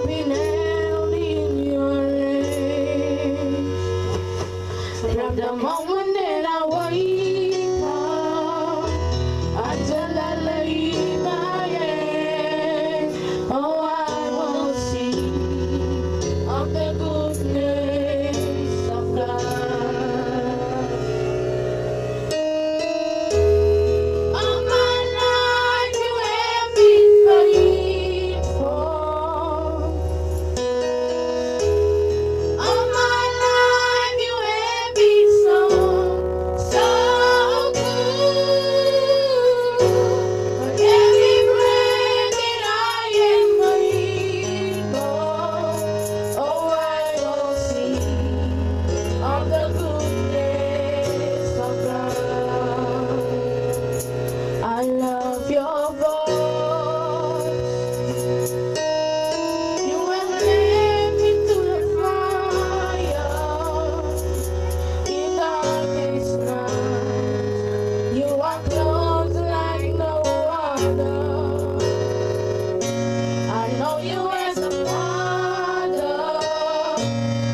been held in your hand. From the moment that I wake up until I lay my head, oh, I will sing of the goodness of God. All my life you have been faithful. All my life you have been so, so good. For every breath that I am able, oh, I will sing of the goodness of God. I love your voice. You have led me to the fire in darkest night. You are close like no other. I know you as a father.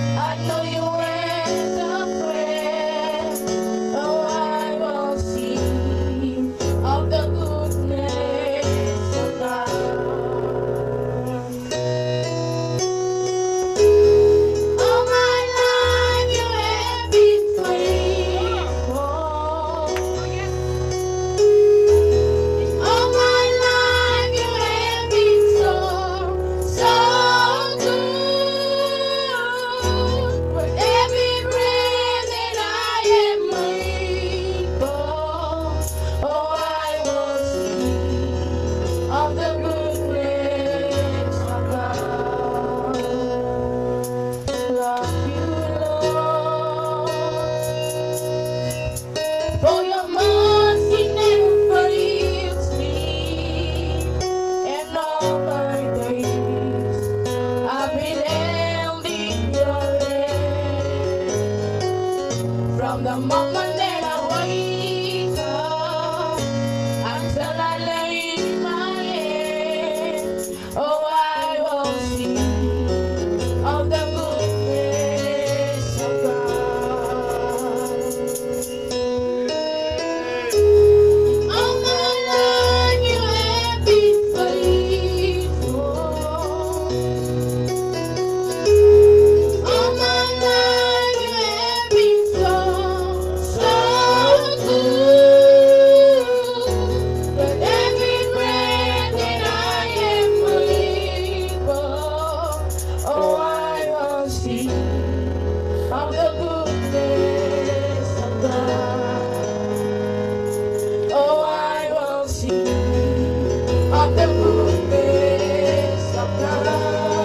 I know you as a friend. Oh, I will sing of the goodness of God. All my life you have been faithful. All my life you have been so, so good. With every breath that I am able, oh, I will sing of the goodness of God. Love you, Lord, for your mercy never fails me, and all my days I've been held in your hand. From the moment that I wake up until I lay my head, oh, I will sing of the goodness of God. All my life you have been faithful. All my life you have been so, so good. But every breath that I am able, oh, I will sing of the goodness of God. Oh, I will sing of the goodness of God.